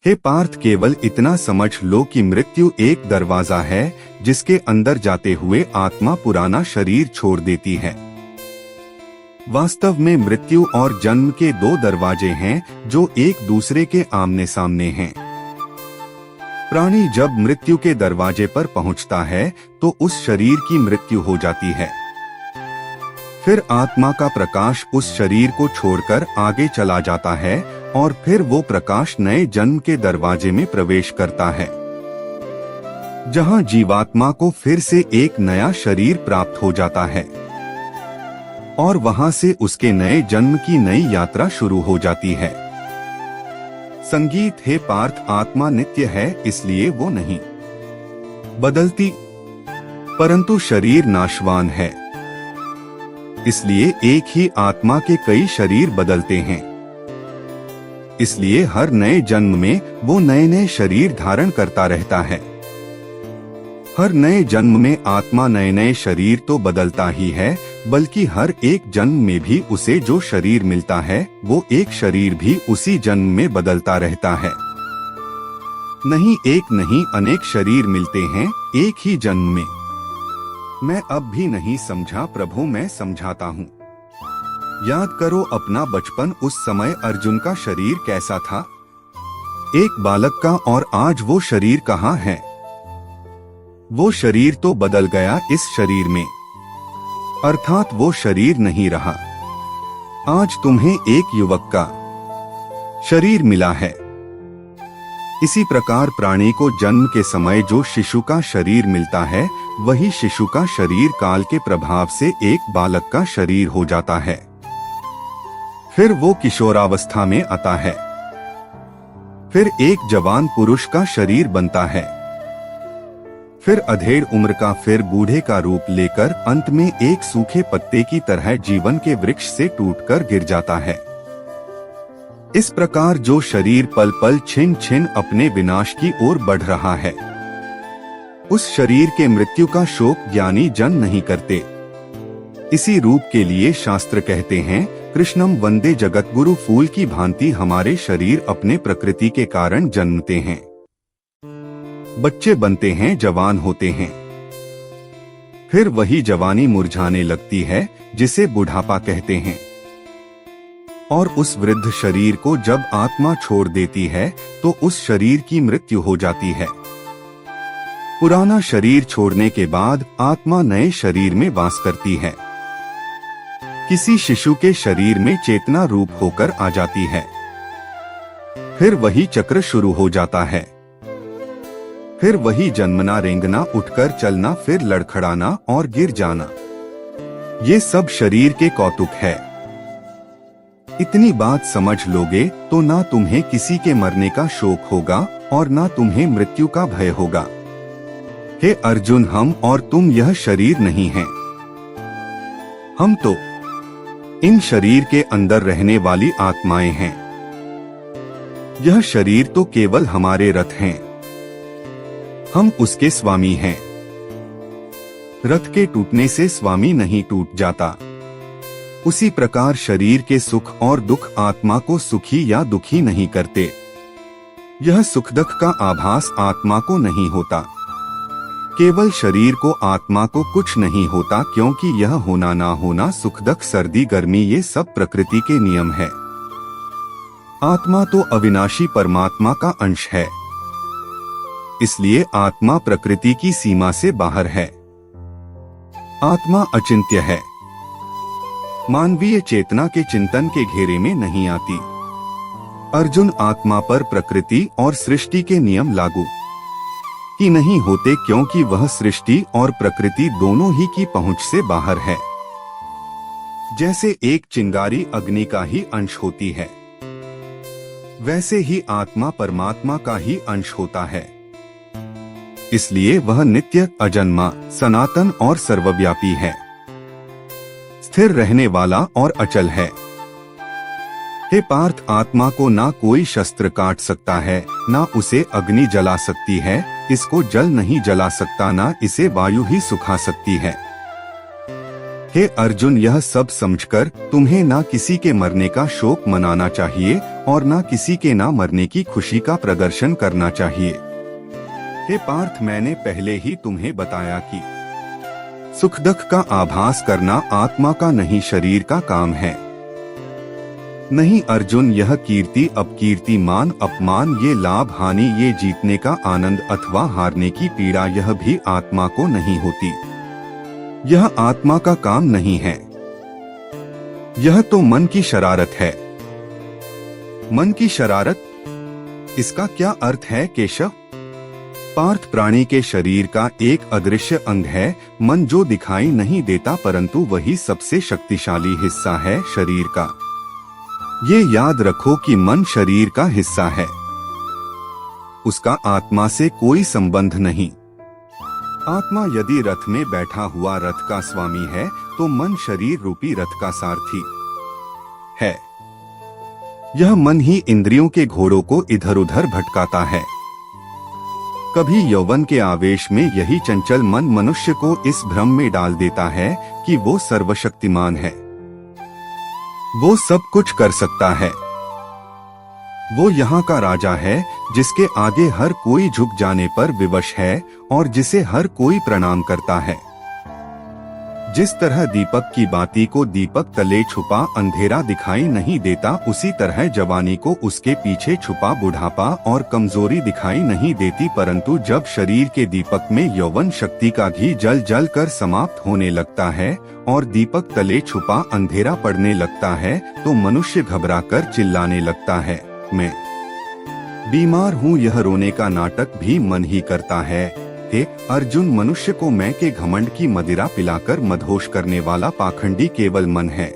हे पार्थ, केवल इतना समझ लो कि मृत्यु एक दरवाजा है जिसके अंदर जाते हुए आत्मा पुराना शरीर छोड़ देती है। वास्तव में मृत्यु और जन्म के दो दरवाजे हैं जो एक दूसरे के आमने सामने हैं। प्राणी जब मृत्यु के दरवाजे पर पहुंचता है तो उस शरीर की मृत्यु हो जाती है। फिर आत्मा का प्रकाश उस शरीर को छोड़कर आगे चला जाता है और फिर वो प्रकाश नए जन्म के दरवाजे में प्रवेश करता है, जहां जीवात्मा को फिर से एक नया शरीर प्राप्त हो जाता है और वहां से उसके नए जन्म की नई यात्रा शुरू हो जाती है। संगीत, हे पार्थ, आत्मा नित्य है, इसलिए वो नहीं बदलती, परंतु शरीर नाशवान है, इसलिए एक ही आत्मा के कई शरीर बदलते हैं। इसलिए हर नए जन्म में वो नए नए शरीर धारण करता रहता है। हर नए जन्म में आत्मा नए नए शरीर तो बदलता ही है, बल्कि हर एक जन्म में भी उसे जो शरीर मिलता है वो एक शरीर भी उसी जन्म में बदलता रहता है। नहीं एक नहीं अनेक शरीर मिलते हैं एक ही जन्म में। मैं अब भी नहीं समझा प्रभु, मैं समझाता हूँ। याद करो अपना बचपन, उस समय अर्जुन का शरीर कैसा था, एक बालक का, और आज वो शरीर कहाँ है? वो शरीर तो बदल गया इस शरीर में, अर्थात वो शरीर नहीं रहा। आज तुम्हें एक युवक का शरीर मिला है। इसी प्रकार प्राणी को जन्म के समय जो शिशु का शरीर मिलता है, वही शिशु का शरीर काल के प्रभाव से एक बालक का शरीर हो जाता है। फिर वो किशोरावस्था में आता है, फिर एक जवान पुरुष का शरीर बनता है, फिर अधेड़ उम्र का, फिर बूढ़े का रूप लेकर अंत में एक सूखे पत्ते की तरह जीवन के वृक्ष से टूटकर गिर जाता है। इस प्रकार जो शरीर पल पल छिन छिन अपने विनाश की ओर बढ़ रहा है, उस शरीर के मृत्यु का शोक ज्ञानी जन नहीं करते। इसी रूप के लिए शास्त्र कहते हैं, कृष्णम वंदे जगतगुरु, फूल की भांति हमारे शरीर अपने प्रकृति के कारण जन्मते हैं, बच्चे बनते हैं, जवान होते हैं, फिर वही जवानी मुरझाने लगती है जिसे बुढ़ापा कहते हैं। और उस वृद्ध शरीर को जब आत्मा छोड़ देती है तो उस शरीर की मृत्यु हो जाती है। पुराना शरीर छोड़ने के बाद आत्मा नए शरीर में वास करती है। किसी शिशु के शरीर में चेतना रूप होकर आ जाती है। फिर वही चक्र शुरू हो जाता है। फिर वही जन्मना, रेंगना, उठकर चलना, फिर लड़खड़ाना और गिर जाना। ये सब शरीर के कौतुक है। इतनी बात समझ लोगे तो ना तुम्हें किसी के मरने का शोक होगा और ना तुम्हें मृत्यु का भय होगा। हे अर्जुन, हम और तुम यह शरीर नहीं हैं। हम तो इन शरीर के अंदर रहने वाली आत्माएं हैं। यह शरीर तो केवल हमारे रथ हैं, हम उसके स्वामी हैं। रथ के टूटने से स्वामी नहीं टूट जाता। उसी प्रकार शरीर के सुख और दुख आत्मा को सुखी या दुखी नहीं करते। यह सुख दुख का आभास आत्मा को नहीं होता। केवल शरीर को, आत्मा को कुछ नहीं होता, क्योंकि यह होना ना होना, सुख दुख, सर्दी गर्मी, ये सब प्रकृति के नियम है। आत्मा तो अविनाशी परमात्मा का अंश है, इसलिए आत्मा प्रकृति की सीमा से बाहर है। आत्मा अचिंत्य है, मानवीय चेतना के चिंतन के घेरे में नहीं आती। अर्जुन, आत्मा पर प्रकृति और सृष्टि के नियम लागू ही नहीं होते, क्योंकि वह सृष्टि और प्रकृति दोनों ही की पहुंच से बाहर है। जैसे एक चिंगारी अग्नि का ही अंश होती है, वैसे ही आत्मा परमात्मा का ही अंश होता है। इसलिए वह नित्य, अजन्मा, सनातन और सर्वव्यापी है, स्थिर रहने वाला और अचल है। हे पार्थ, आत्मा को ना कोई शस्त्र काट सकता है, ना उसे अग्नि जला सकती है, इसको जल नहीं जला सकता, ना इसे वायु ही सुखा सकती है। हे अर्जुन, यह सब समझकर तुम्हें ना किसी के मरने का शोक मनाना चाहिए और ना किसी के ना मरने की खुशी का प्रदर्शन करना चाहिए। हे पार्थ, मैंने पहले ही तुम्हें बताया कि सुख दुख का आभास करना आत्मा का नहीं शरीर का काम है। नहीं अर्जुन, यह कीर्ति अपकीर्ति मान अपमान, ये लाभ हानि, ये जीतने का आनंद अथवा हारने की पीड़ा, यह भी आत्मा को नहीं होती। यह आत्मा का काम नहीं है। यह तो मन की शरारत है। मन की शरारत, इसका क्या अर्थ है केशव? पार्थ, प्राणी के शरीर का एक अदृश्य अंग है मन, जो दिखाई नहीं देता परंतु वही सबसे शक्तिशाली हिस्सा है शरीर का। ये याद रखो कि मन शरीर का हिस्सा है, उसका आत्मा से कोई संबंध नहीं। आत्मा यदि रथ में बैठा हुआ रथ का स्वामी है तो मन शरीर रूपी रथ का सारथी है। यह मन ही इंद्रियों के घोड़ों को इधर उधर भटकाता है। कभी यौवन के आवेश में यही चंचल मन मनुष्य को इस भ्रम में डाल देता है कि वो सर्वशक्तिमान है, वो सब कुछ कर सकता है, वो यहाँ का राजा है जिसके आगे हर कोई झुक जाने पर विवश है और जिसे हर कोई प्रणाम करता है। जिस तरह दीपक की बाती को दीपक तले छुपा अंधेरा दिखाई नहीं देता, उसी तरह जवानी को उसके पीछे छुपा बुढ़ापा और कमजोरी दिखाई नहीं देती, परंतु जब शरीर के दीपक में यौवन शक्ति का घी जल जल कर समाप्त होने लगता है और दीपक तले छुपा अंधेरा पड़ने लगता है तो मनुष्य घबराकर चिल्लाने लगता है, मैं बीमार हूँ। यह रोने का नाटक भी मन ही करता है। हे अर्जुन, मनुष्य को मैं के घमंड की मदिरा पिलाकर मदहोश करने वाला पाखंडी केवल मन है।